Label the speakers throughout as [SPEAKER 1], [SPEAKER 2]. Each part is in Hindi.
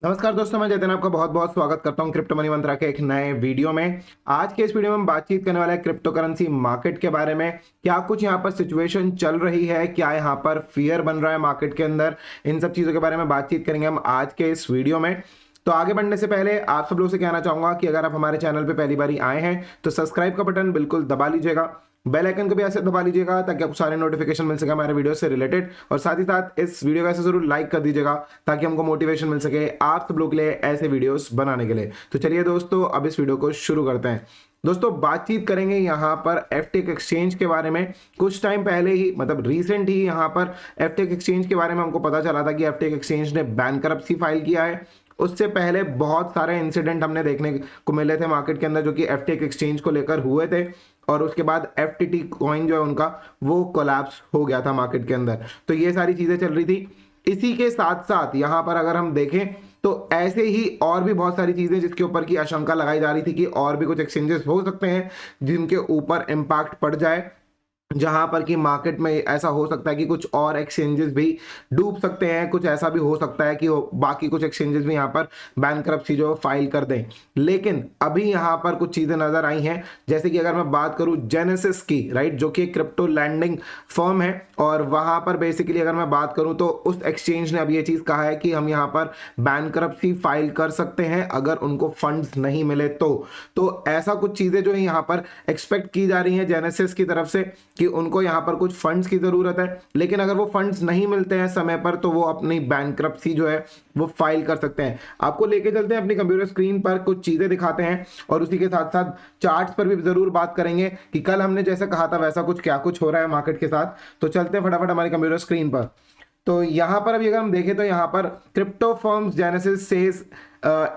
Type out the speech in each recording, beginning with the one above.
[SPEAKER 1] नमस्कार दोस्तों, मैं जतिन आपका बहुत बहुत स्वागत करता हूं क्रिप्टो मनी मंत्रा के एक नए वीडियो में। आज के इस वीडियो में हम बातचीत करने वाले हैं क्रिप्टो करेंसी मार्केट के बारे में। क्या कुछ यहां पर सिचुएशन चल रही है, क्या यहां पर फियर बन रहा है मार्केट के अंदर, इन सब चीज़ों के बारे में बातचीत करेंगे हम आज के इस वीडियो में। तो आगे बढ़ने से पहले आप सब लोगों से कहना चाहूंगा कि अगर आप हमारे चैनल पर पहली बार आए हैं तो सब्सक्राइब का बटन बिल्कुल दबा लीजिएगा, बेल आइकन को भी ऐसे दबा लीजिएगा ताकि आपको सारे नोटिफिकेशन मिल सके हमारे वीडियो से रिलेटेड। और साथ ही साथ इस वीडियो को ऐसे जरूर लाइक कर दीजिएगा ताकि हमको मोटिवेशन मिल सके आप सब लोग के लिए ऐसे वीडियोस बनाने के लिए। तो चलिए दोस्तों, अब इस वीडियो को शुरू करते हैं। दोस्तों, बातचीत करेंगे यहाँ पर एफटीएक्स एक्सचेंज के बारे में। कुछ टाइम पहले ही, मतलब रिसेंट ही, यहाँ पर एफटीएक्स एक्सचेंज के बारे में हमको पता चला था कि एफटीएक्स एक्सचेंज ने बैंकरप्सी फाइल किया है। उससे पहले बहुत सारे इंसिडेंट हमने देखने को मिले थे मार्केट के अंदर जो कि एफटीएक्स एक्सचेंज को लेकर हुए थे, और उसके बाद एफटीटी कॉइन जो है उनका वो कोलैप्स हो गया था मार्केट के अंदर। तो ये सारी चीजें चल रही थी। इसी के साथ साथ यहाँ पर अगर हम देखें तो ऐसे ही और भी बहुत सारी चीजें जिसके ऊपर की आशंका लगाई जा रही थी कि और भी कुछ एक्सचेंजेस हो सकते हैं जिनके ऊपर इम्पैक्ट पड़ जाए, जहां पर कि मार्केट में ऐसा हो सकता है कि कुछ और एक्सचेंजेस भी डूब सकते हैं, कुछ ऐसा भी हो सकता है कि बाकी कुछ एक्सचेंजेस भी यहां पर बैंकरप्सी जो फाइल कर दें। लेकिन अभी यहां पर कुछ चीजें नजर आई हैं, जैसे कि अगर मैं बात करूं जेनेसिस की, राइट, जो कि क्रिप्टो लैंडिंग फर्म है, और वहां पर बेसिकली अगर मैं बात करूं तो उस एक्सचेंज ने अब ये चीज कहा है कि हम यहां पर बैंकरप्सी फाइल कर सकते हैं अगर उनको फंड्स नहीं मिले तो ऐसा कुछ चीजें जो है यहां पर एक्सपेक्ट की जा रही हैं जेनेसिस की तरफ से कि उनको यहां पर कुछ फंड्स की जरूरत है। लेकिन अगर वो फंड्स नहीं मिलते हैं समय पर तो वो अपनी बैंकरप्सी जो है वो फाइल कर सकते हैं। आपको लेके चलते हैं अपनी कंप्यूटर स्क्रीन पर, कुछ चीजें दिखाते हैं और उसी के साथ साथ चार्ट्स पर भी जरूर बात करेंगे कि कल हमने जैसा कहा था वैसा कुछ क्या कुछ हो रहा है मार्केट के साथ। तो चलते हैं फटाफट हमारी कंप्यूटर स्क्रीन पर। तो यहां पर अभी अगर हम देखें तो यहां पर crypto firms Genesis says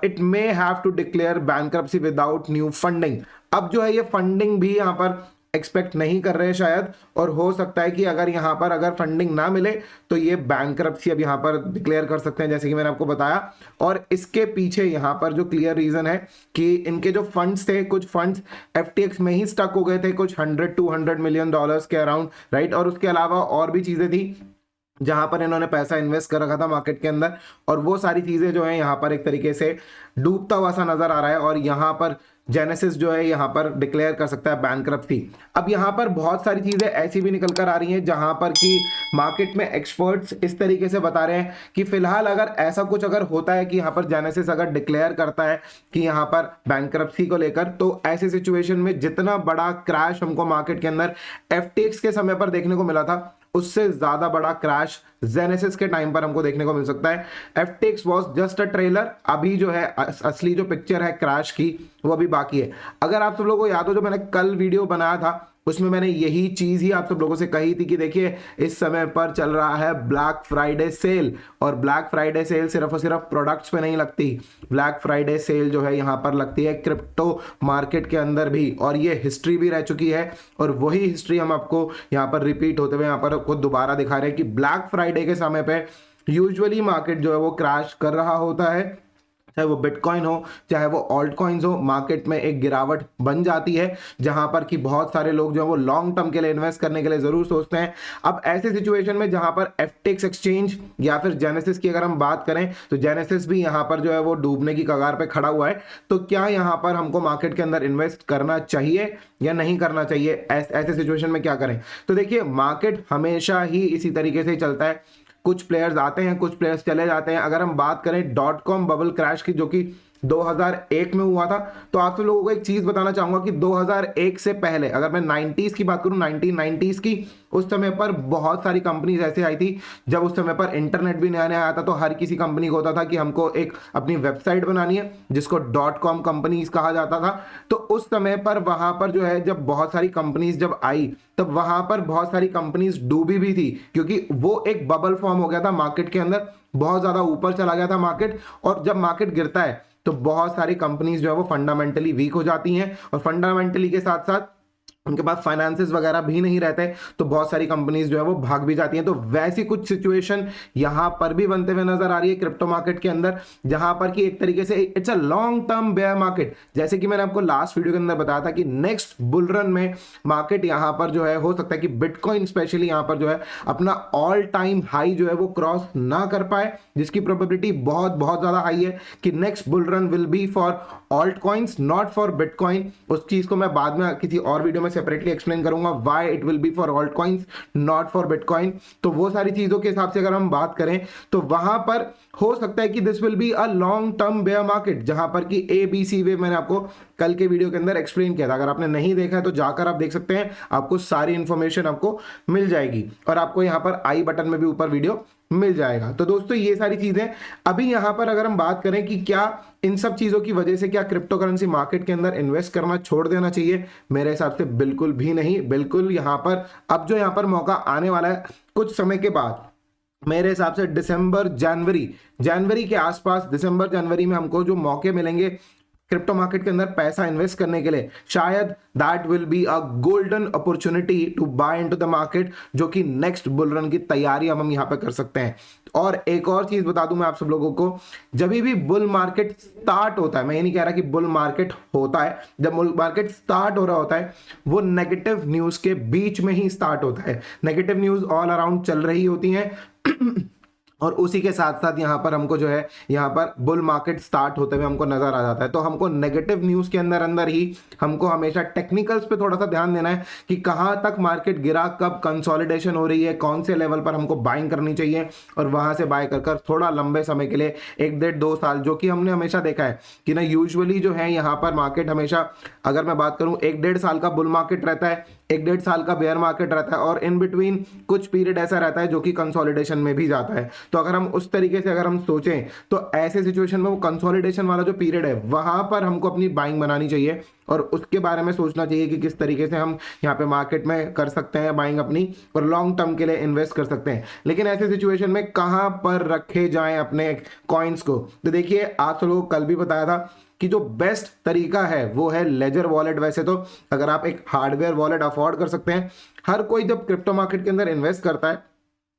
[SPEAKER 1] it may have to declare bankruptcy without new funding. अब जो है ये फंडिंग भी यहां पर एक्सपेक्ट नहीं कर रहे हैं शायद, और हो सकता है कि अगर यहां पर अगर फंडिंग ना मिले तो ये बैंकरप्सी अब यहां पर डिक्लेयर कर सकते हैं, जैसे कि मैंने आपको बताया। और इसके पीछे यहां पर जो क्लियर रीजन है कि इनके जो फंड्स थे, कुछ फंड्स एफटीएक्स में ही स्टक हो गए थे, कुछ 100-200 मिलियन डॉलर्स के अराउंड, राइट। और उसके अलावा और भी चीजें थी जहां पर इन्होंने पैसा इन्वेस्ट कर रखा था मार्केट के अंदर, और वो सारी चीजें जो है यहाँ पर एक तरीके से डूबता हुआ सा नजर आ रहा है। और यहाँ पर जेनेसिस जो है यहाँ पर डिक्लेयर कर सकता है बैंकरप्सी। अब यहाँ पर बहुत सारी चीजें ऐसी भी निकल कर आ रही हैं जहां पर कि मार्केट में एक्सपर्ट्स इस तरीके से बता रहे हैं कि फिलहाल अगर ऐसा कुछ अगर होता है कि यहाँ पर जेनेसिस अगर डिक्लेयर करता है कि यहाँ पर बैंकरप्सी को लेकर, तो ऐसे सिचुएशन में जितना बड़ा क्रैश हमको मार्केट के अंदर एफटीएक्स के समय पर देखने को मिला था उससे ज्यादा बड़ा क्रैश जेनेसिस के टाइम पर हमको देखने को मिल सकता है। FTX was just a trailer, अभी जो है असली जो पिक्चर है क्रैश की वो अभी बाकी है। अगर आप सब लोगों को याद हो, जो मैंने कल वीडियो बनाया था उसमें मैंने यही चीज ही आप सब लोगों से कही थी कि देखिए इस समय पर चल रहा है ब्लैक फ्राइडे सेल, और ब्लैक फ्राइडे सेल सिर्फ और सिर्फ प्रोडक्ट्स पे नहीं लगती, ब्लैक फ्राइडे सेल जो है यहाँ पर लगती है क्रिप्टो मार्केट के अंदर भी, और ये हिस्ट्री भी रह चुकी है। और वही हिस्ट्री हम आपको यहाँ पर रिपीट होते हुए यहाँ पर आपको दोबारा दिखा रहे हैं कि ब्लैक फ्राइडे के समय पे यूजुअली मार्केट जो है वो क्रैश कर रहा होता है, चाहे वो बिटकॉइन हो चाहे वो ऑल्ट कॉइन्स हो, मार्केट में एक गिरावट बन जाती है जहां पर कि बहुत सारे लोग जो है वो लॉन्ग टर्म के लिए इन्वेस्ट करने के लिए जरूर सोचते हैं। अब ऐसे सिचुएशन में जहां पर एफटीएक्स एक्सचेंज या फिर जेनेसिस की अगर हम बात करें तो जेनेसिस भी यहां पर जो है वो डूबने की कगार पे खड़ा हुआ है। तो क्या यहां पर हमको मार्केट के अंदर इन्वेस्ट करना चाहिए या नहीं करना चाहिए, ऐसे सिचुएशन में क्या करें? तो देखिए, मार्केट हमेशा ही इसी तरीके से चलता है, कुछ प्लेयर्स आते हैं कुछ प्लेयर्स चले जाते हैं। अगर हम बात करें डॉट कॉम बबल क्रैश की जो कि 2001 में हुआ था, तो आप सब लोगों को एक चीज बताना चाहूंगा कि 2001 से पहले अगर मैं 90s की बात करूं, 1990s की, उस समय पर बहुत सारी कंपनीज ऐसे आई थी जब उस समय पर इंटरनेट भी नया नया आया था, तो हर किसी कंपनी को होता था कि हमको एक अपनी वेबसाइट बनानी है जिसको डॉट कॉम कंपनीज कहा जाता था। तो उस समय पर वहां पर जो है जब बहुत सारी कंपनीज जब आई तब वहां पर बहुत सारी कंपनीज डूबी भी थी, क्योंकि वो एक बबल फॉर्म हो गया था मार्केट के अंदर, बहुत ज्यादा ऊपर चला गया था मार्केट। और जब मार्केट गिरता है तो बहुत सारी कंपनीज जो है वो फंडामेंटली वीक हो जाती हैं, और फंडामेंटली के साथ साथ उनके पास फाइनेंसेस वगैरह भी नहीं रहते, तो बहुत सारी कंपनीज जो है वो भाग भी जाती हैं। तो वैसी कुछ सिचुएशन यहां पर भी बनते हुए नजर आ रही है क्रिप्टो मार्केट के अंदर, जहां पर कि एक तरीके से it's a long term bear market. जैसे कि मैंने आपको लास्ट वीडियो के अंदर बताया था कि नेक्स्ट बुल रन में मार्केट यहां पर जो है हो सकता है कि बिटकॉइन स्पेशली यहां पर जो है अपना ऑल टाइम हाई जो है वो क्रॉस ना कर पाए, जिसकी प्रोबेबिलिटी बहुत बहुत ज्यादा हाई है कि next bull run will be for alt coins not for bitcoin. उस चीज को मैं बाद में किसी और वीडियो में सेपरेटली एक्सप्लेन करूंगा, why it will be for alt coins not for bitcoin. तो वो सारी चीजों के हिसाब से अगर हम बात करें तो वहां पर हो सकता है कि this will be a long term bear market, जहां पर कि ABC वेव मैंने आपको कल के वीडियो के अंदर एक्सप्लेन किया था। अगर आपने नहीं देखा है तो जाकर आप देख सकते हैं, आपको सारी इंफॉर्मेशन आपको मिल जाएगी और आपको यहां पर आई बटन में भी ऊपर वीडियो मिल जाएगा। तो दोस्तों ये सारी चीजें अभी यहां पर अगर हम बात करें कि क्या इन सब चीजों की वजह से क्या क्रिप्टो करेंसी मार्केट के अंदर इन्वेस्ट करना छोड़ देना चाहिए, मेरे हिसाब से बिल्कुल भी नहीं। बिल्कुल यहां पर अब जो यहां पर मौका आने वाला है कुछ समय के बाद, मेरे हिसाब से दिसंबर जनवरी के आसपास, दिसंबर जनवरी में हमको जो मौके मिलेंगे क्रिप्टो मार्केट के अंदर पैसा इन्वेस्ट करने के लिए, शायद that will be a golden opportunity to buy into the market, जो कि नेक्स्ट बुल रन की तैयारी हम यहां पे कर सकते हैं। और एक और चीज बता दूं मैं आप सब लोगों को, जब भी बुल मार्केट स्टार्ट होता है, मैं ये नहीं कह रहा कि बुल मार्केट होता है, जब बुल मार्केट स्टार्ट हो रहा होता है वो नेगेटिव न्यूज के बीच में ही स्टार्ट होता है। नेगेटिव न्यूज ऑल अराउंड चल रही होती हैं और उसी के साथ साथ यहाँ पर हमको जो है यहाँ पर बुल मार्केट स्टार्ट होते हुए हमको नजर आ जाता है। तो हमको नेगेटिव न्यूज के अंदर अंदर ही हमको हमेशा टेक्निकल्स पे थोड़ा सा ध्यान देना है कि कहाँ तक मार्केट गिरा, कब कंसोलिडेशन हो रही है, कौन से लेवल पर हमको बाइंग करनी चाहिए और वहां से बाय कर थोड़ा लंबे समय के लिए 1 1.5 2 साल, जो कि हमने हमेशा देखा है कि ना यूजुअली जो है यहाँ पर मार्केट हमेशा, अगर मैं बात करूं 1 1.5 साल का बुल मार्केट रहता है, 1 1.5 साल का बेयर मार्केट रहता है और इन बिटवीन कुछ पीरियड ऐसा रहता है जो कि कंसोलिडेशन में भी जाता है। तो अगर हम उस तरीके से अगर हम सोचें तो ऐसे सिचुएशन में वो कंसोलिडेशन वाला जो पीरियड है वहां पर हमको अपनी बाइंग बनानी चाहिए और उसके बारे में सोचना चाहिए कि किस तरीके से हम यहाँ पे मार्केट में कर सकते हैं बाइंग अपनी और लॉन्ग टर्म के लिए इन्वेस्ट कर सकते हैं। लेकिन ऐसे सिचुएशन में कहां पर रखे जाएं अपने कॉइन्स को, तो देखिए आप सब लोगों को कल भी बताया था कि जो बेस्ट तरीका है वो है लेजर वॉलेट। वैसे तो अगर आप एक हार्डवेयर वॉलेट अफोर्ड कर सकते हैं, हर कोई जब क्रिप्टो मार्केट के अंदर इन्वेस्ट करता है,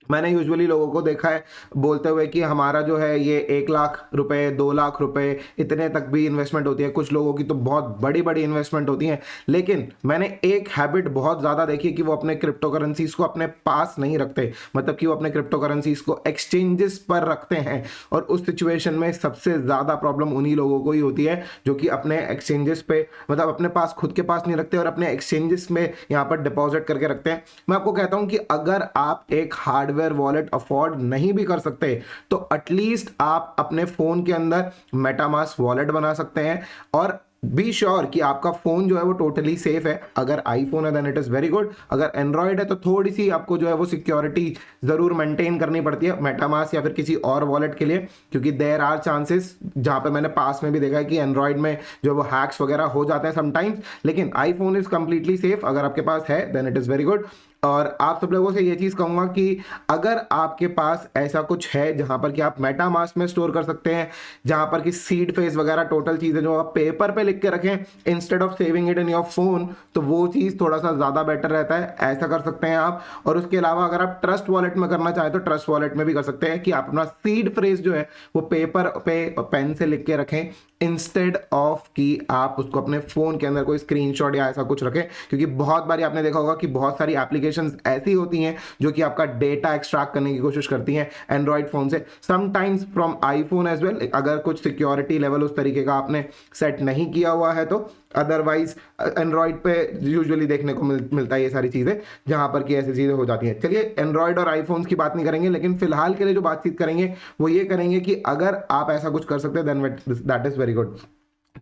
[SPEAKER 1] मैंने यूजुअली लोगों को देखा है बोलते हुए कि हमारा जो है ये 1 लाख रुपए 2 लाख रुपए इतने तक भी इन्वेस्टमेंट होती है, कुछ लोगों की तो बहुत बड़ी बड़ी इन्वेस्टमेंट होती है। लेकिन मैंने एक हैबिट बहुत ज़्यादा देखी है कि वो अपने क्रिप्टो करेंसीज को अपने पास नहीं रखते, मतलब कि वो अपने क्रिप्टो करेंसीज को एक्सचेंजेस पर रखते हैं। और उस सिचुएशन में सबसे ज़्यादा प्रॉब्लम उन्हीं लोगों को ही होती है जो कि अपने एक्सचेंजेस पे, मतलब अपने पास खुद के पास नहीं रखते और अपने एक्सचेंजेस में यहाँ पर डिपॉजिट करके रखते हैं। मैं आपको कहता हूँ कि अगर आप एक हार्डवेयर वॉलेट अफोर्ड नहीं भी कर सकते तो एटलीस्ट आप अपने फोन के अंदर मेटामास्क वॉलेट बना सकते हैं और बी श्योर कि आपका फोन जो है वो टोटली सेफ है। अगर आईफोन है then it is very good, अगर एंड्रॉइड है तो थोड़ी सी आपको जो है वो सिक्योरिटी जरूर मेंटेन करनी पड़ती है मेटामास्क या फिर किसी और वॉलेट के लिए, क्योंकि देयर आर चांसेस, जहां पे मैंने पास में भी देखा है कि एंड्रॉइड में जो वो हैक्स वगैरह हो जाते हैं समटाइम्स, लेकिन आईफोन इज कंप्लीटली सेफ। अगर आपके पास है then it is very good. और आप सब लोगों से ये चीज कहूंगा कि अगर आपके पास ऐसा कुछ है जहां पर कि आप मेटामास्क में स्टोर कर सकते हैं, जहां पर कि सीड फेस वगैरह टोटल चीजें जो आप पेपर पे लिख के रखें instead of saving it in your phone, तो वो चीज थोड़ा सा ज्यादा बेटर रहता है, ऐसा कर सकते हैं आप। और उसके अलावा अगर आप ट्रस्ट वॉलेट में करना चाहें तो ट्रस्ट वॉलेट में भी कर सकते हैं कि आप अपना सीड फ्रेज जो है वो पेपर पे पेन से लिख के रखें इंस्टेड ऑफ कि आप उसको अपने फोन के अंदर कोई स्क्रीनशॉट या ऐसा कुछ रखें। क्योंकि बहुत बार आपने देखा होगा कि बहुत सारी एप्लीकेशंस ऐसी होती हैं जो कि आपका डेटा एक्सट्रैक्ट करने की कोशिश करती हैं एंड्रॉइड फोन से, sometimes from iPhone as well. अगर कुछ सिक्योरिटी लेवल उस तरीके का आपने सेट नहीं किया हुआ है तो अदरवाइज एंड्रॉइड पे यूजुअली देखने को मिलता है ये सारी चीजें, जहां पर कि ऐसी चीजें हो जाती हैं। चलिए एंड्रॉइड और आईफोन की बात नहीं करेंगे, लेकिन फिलहाल के लिए जो बातचीत करेंगे वो ये करेंगे कि अगर आप ऐसा कुछ कर सकते हैं then that is very good.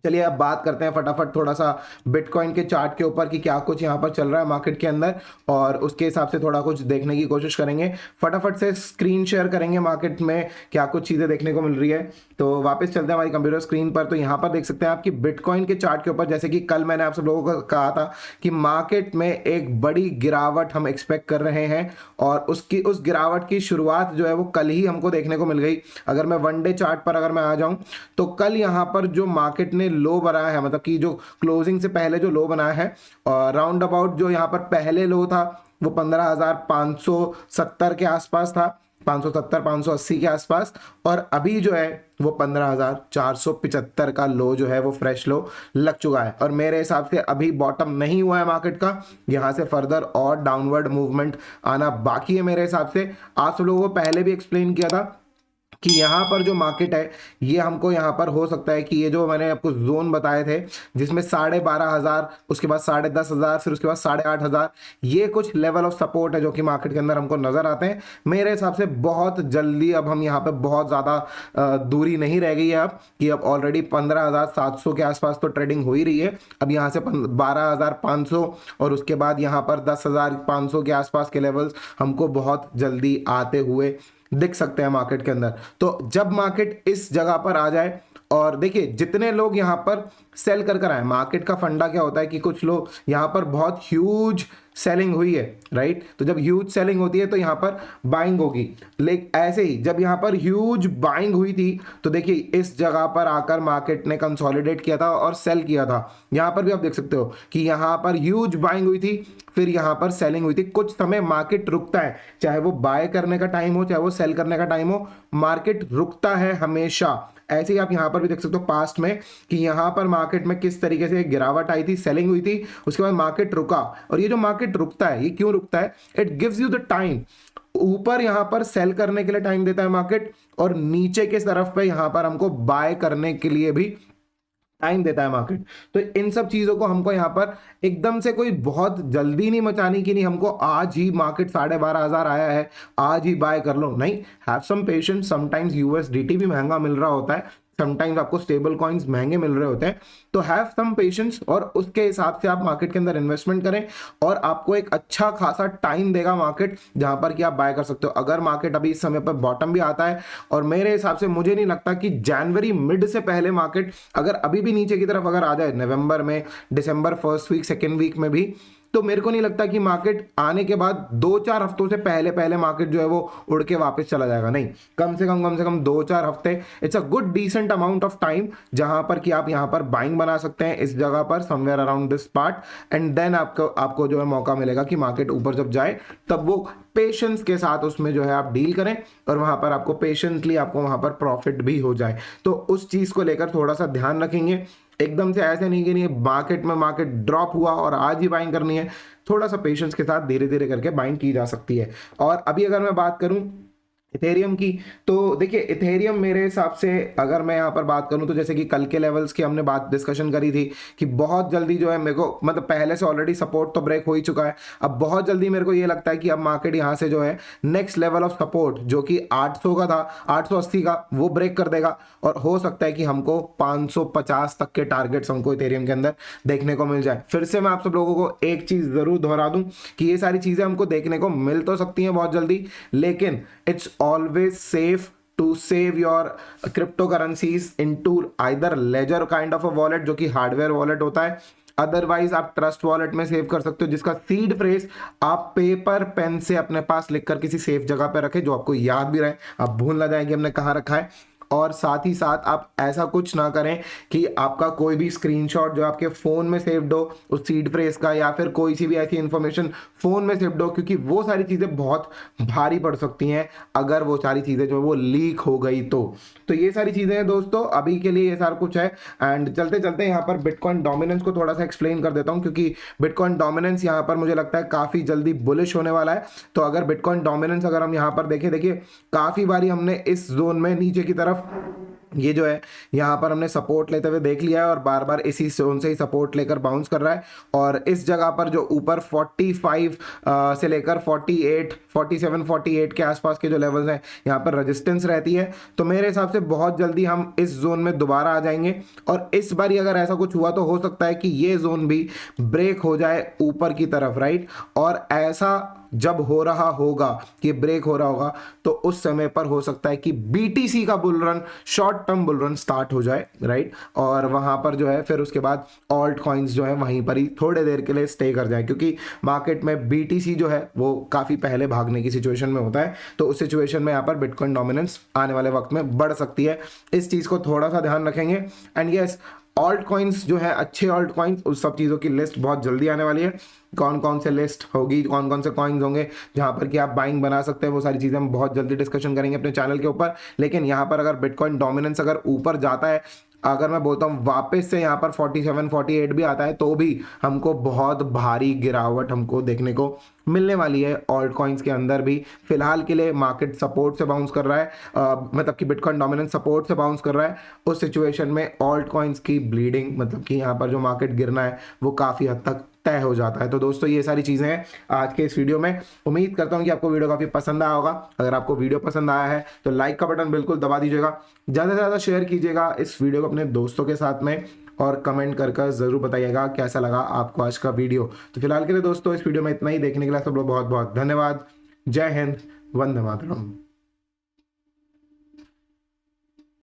[SPEAKER 1] चलिए अब बात करते हैं फटाफट थोड़ा सा बिटकॉइन के चार्ट के ऊपर कि क्या कुछ यहाँ पर चल रहा है मार्केट के अंदर, और उसके हिसाब से थोड़ा कुछ देखने की कोशिश करेंगे। फटाफट से स्क्रीन शेयर करेंगे मार्केट में क्या कुछ चीज़ें देखने को मिल रही है। तो वापस चलते हैं हमारी कंप्यूटर स्क्रीन पर। तो यहाँ पर देख सकते हैं आपकी बिटकॉइन के चार्ट के ऊपर, जैसे कि कल मैंने आप सब लोगों को कहा था कि मार्केट में एक बड़ी गिरावट हम एक्सपेक्ट कर रहे हैं और उस गिरावट की शुरुआत जो है वो कल ही हमको देखने को मिल गई। अगर मैं वन डे चार्ट पर अगर मैं आ जाऊं तो कल यहाँ पर जो मार्केट हमने लो बनाया है, मतलब कि जो क्लोजिंग से पहले जो लो बनाया है, राउंड अबाउट जो यहाँ पर पहले लो था वो 15,570 के आसपास था, 570 580 के आसपास, और अभी जो है वो 15,475 का लो जो है वो फ्रेश लो लग चुका है। और मेरे हिसाब से अभी बॉटम नहीं हुआ है मार्केट का, यहाँ से फर्दर और डाउनवर्ड मूवमेंट आना बाकी है मेरे हिसाब से। आप सब लोगों को पहले भी एक्सप्लेन किया था कि यहाँ पर जो मार्केट है ये हमको यहाँ पर हो सकता है कि ये जो मैंने आपको जोन बताए थे जिसमें 12,500, उसके बाद 10,500, फिर उसके बाद 8,500, ये कुछ लेवल ऑफ सपोर्ट है जो कि मार्केट के अंदर हमको नजर आते हैं। मेरे हिसाब से बहुत जल्दी अब हम यहाँ पे बहुत ज़्यादा दूरी नहीं रह गई है अब, कि अब ऑलरेडी 15,700 के आसपास तो ट्रेडिंग हो ही रही है। अब यहाँ से 12,500 और उसके बाद यहाँ पर 10,500 के आसपास के लेवल्स हमको बहुत जल्दी आते हुए दिख सकते हैं मार्केट के अंदर। तो जब मार्केट इस जगह पर आ जाए, और देखिए जितने लोग यहाँ पर सेल कर आए, मार्केट का फंडा क्या होता है कि कुछ लोग यहाँ पर बहुत ह्यूज सेलिंग हुई है, राइट, तो जब ह्यूज सेलिंग होती है तो यहाँ पर बाइंग होगी। लेकिन ऐसे ही जब यहाँ पर ह्यूज बाइंग हुई थी तो देखिए इस जगह पर आकर मार्केट ने कंसोलिडेट किया था और सेल किया था। यहाँ पर भी आप देख सकते हो कि यहाँ पर ह्यूज बाइंग हुई थी, फिर यहाँ पर सेलिंग हुई थी। कुछ समय मार्केट रुकता है, चाहे वो बाय करने का टाइम हो चाहे वो सेल करने का टाइम हो, मार्केट रुकता है हमेशा। ऐसे ही आप यहाँ पर भी देख सकते हो पास्ट में कि यहाँ पर मार्केट में किस तरीके से गिरावट आई थी, सेलिंग हुई थी, उसके बाद मार्केट रुका। और ये जो मार्केट रुकता है ये क्यों रुकता है? It gives you the time. ऊपर यहाँ पर सेल करने के लिए टाइम देता है मार्केट, और नीचे के तरफ पे यहाँ पर हमको बाय करने के लिए भी टाइम देता है मार्केट। तो इन सब चीजों को हमको यहाँ पर एकदम से कोई बहुत जल्दी नहीं मचानी कि नहीं हमको आज ही मार्केट 12,500 आया है आज ही बाय कर लो, नहीं। Have some patience. Sometimes USDT भी महंगा मिल रहा होता है, समटाइम्स आपको स्टेबल कॉइन्स महंगे मिल रहे होते हैं, तो हैव सम पेशेंस, और उसके हिसाब से आप मार्केट के अंदर इन्वेस्टमेंट करें और आपको एक अच्छा खासा टाइम देगा मार्केट जहां पर कि आप बाय कर सकते हो। अगर मार्केट अभी इस समय पर बॉटम भी आता है, और मेरे हिसाब से मुझे नहीं लगता कि जनवरी मिड से पहले मार्केट अगर अभी भी नीचे की तरफ अगर आ जाए नवंबर में, दिसंबर फर्स्ट वीक सेकेंड वीक में भी, तो मेरे को नहीं लगता कि मार्केट आने के बाद 2-4 हफ्तों से पहले मार्केट जो है वो उड़ के वापस चला जाएगा, नहीं। कम से कम 2-4 हफ्ते, it's a good decent amount of time जहां पर कि आप यहां पर बाइंग बना सकते हैं इस जगह पर, somewhere around this part, and then आपको जो है मौका मिलेगा कि मार्केट ऊपर जब जाए तब वो पेशेंस के साथ उसमें जो है आप डील करें, और वहां पर आपको पेशेंटली आपको वहां पर प्रॉफिट भी हो जाए। तो उस चीज को लेकर थोड़ा सा ध्यान रखेंगे। एकदम से ऐसे नहीं कि नहीं मार्केट ड्रॉप हुआ और आज ही बाइंग करनी है, थोड़ा सा पेशेंस के साथ धीरे धीरे करके बाइंग की जा सकती है। और अभी अगर मैं बात करूं इथेरियम की, तो देखिए इथेरियम मेरे हिसाब से अगर मैं यहाँ पर बात करूँ तो जैसे कि कल के लेवल्स की हमने बात डिस्कशन करी थी कि बहुत जल्दी जो है मेरे को, मतलब पहले से ऑलरेडी सपोर्ट तो ब्रेक हो ही चुका है, अब बहुत जल्दी मेरे को ये लगता है कि अब मार्केट यहाँ से जो है नेक्स्ट लेवल ऑफ सपोर्ट जो कि 800 का था, 880 का, वो ब्रेक कर देगा, और हो सकता है कि हमको 550 तक के टारगेट्स हमको इथेरियम के अंदर देखने को मिल जाए। फिर से मैं आप सब लोगों को एक चीज जरूर दोहरा दूं कि ये सारी चीजें हमको देखने को मिल तो सकती हैं बहुत जल्दी, लेकिन it's always safe to save your cryptocurrencies into either ledger kind of a wallet जो कि हार्डवेयर वॉलेट होता है, अदरवाइज आप ट्रस्ट वॉलेट में सेव कर सकते हो, जिसका सीड फ्रेज आप पेपर पेन से अपने पास लिखकर किसी सेफ जगह पे रखें जो आपको याद भी रहे, आप भूल ना जाए कि हमने कहाँ रखा है। और साथ ही साथ आप ऐसा कुछ ना करें कि आपका कोई भी स्क्रीनशॉट जो आपके फोन में सेव्ड हो उस सीड फ्रेज का, या फिर कोई सी भी ऐसी इंफॉर्मेशन फोन में सेव्ड हो, क्योंकि वो सारी चीजें बहुत भारी पड़ सकती हैं अगर वो सारी चीजें जो वो लीक हो गई तो ये सारी चीजें हैं दोस्तों, अभी के लिए ये सारा कुछ है। एंड चलते चलते यहाँ पर बिटकॉइन डोमिनेंस को थोड़ा सा एक्सप्लेन कर देता हूँ, क्योंकि बिटकॉइन डोमिनेंस यहाँ पर मुझे लगता है काफी जल्दी बुलिश होने वाला है। तो अगर बिटकॉइन डोमिनेंस अगर हम यहाँ पर देखिए काफी बारी हमने इस जोन में नीचे की तरफ ये जो है यहाँ पर हमने सपोर्ट लेते हुए देख लिया है, और बार बार इसी जोन से ही सपोर्ट लेकर बाउंस कर रहा है। और इस जगह पर जो ऊपर 45 से लेकर 48, 47, 48 के आसपास के जो लेवल्स हैं यहाँ पर रेजिस्टेंस रहती है। तो मेरे हिसाब से बहुत जल्दी हम इस जोन में दोबारा आ जाएंगे, और इस बार अगर ऐसा कुछ हुआ तो हो सकता है कि ये जोन भी ब्रेक हो जाए ऊपर की तरफ, राइट। और ऐसा जब हो रहा होगा कि ब्रेक हो रहा होगा तो उस समय पर हो सकता है कि बीटीसी का bull run, short term bull run start हो जाए, राइट। और वहां पर जो है फिर उसके बाद ऑल्ट कॉइन्स जो है वहीं पर ही थोड़े देर के लिए स्टे कर जाए, क्योंकि मार्केट में बीटीसी जो है वो काफी पहले भागने की सिचुएशन में होता है। तो उस सिचुएशन में यहाँ पर बिटकॉइन डोमिनेंस आने वाले वक्त में बढ़ सकती है, इस चीज को थोड़ा सा ध्यान रखेंगे। एंड यस, ऑल्ट कॉइन्स जो है, अच्छे ऑल्ट कॉइन्स, उस सब चीज़ों की लिस्ट बहुत जल्दी आने वाली है। कौन कौन से लिस्ट होगी, कौन कौन से कॉइन्स होंगे जहां पर कि आप बाइंग बना सकते हैं, वो सारी चीज़ें हम बहुत जल्दी डिस्कशन करेंगे अपने चैनल के ऊपर। लेकिन यहाँ पर अगर बिटकॉइन डोमिनेंस अगर ऊपर जाता है, अगर मैं बोलता हूँ वापस से यहाँ पर 47 48 भी आता है, तो भी हमको बहुत भारी गिरावट हमको देखने को मिलने वाली है ऑल्ट कॉइन्स के अंदर भी। फिलहाल के लिए मार्केट सपोर्ट से बाउंस कर रहा है, मतलब कि बिटकॉइन डोमिनेंस सपोर्ट से बाउंस कर रहा है। उस सिचुएशन में ऑल्ट कॉइन्स की ब्लीडिंग, मतलब कि यहाँ पर जो मार्केट गिरना है वो काफ़ी हद तक तय हो जाता है। तो दोस्तों ये सारी चीज़ें हैं आज के इस वीडियो में। उम्मीद करता हूँ कि आपको वीडियो काफ़ी पसंद आया होगा। अगर आपको वीडियो पसंद आया है तो लाइक का बटन बिल्कुल दबा दीजिएगा, ज़्यादा से ज़्यादा शेयर कीजिएगा इस वीडियो को अपने दोस्तों के साथ में, और कमेंट कर ज़रूर बताइएगा कैसा लगा आपको आज का वीडियो। तो फिलहाल के लिए दोस्तों इस वीडियो में इतना ही। देखने के लिए सब लोग बहुत बहुत धन्यवाद। जय हिंद, वंदे मातरम।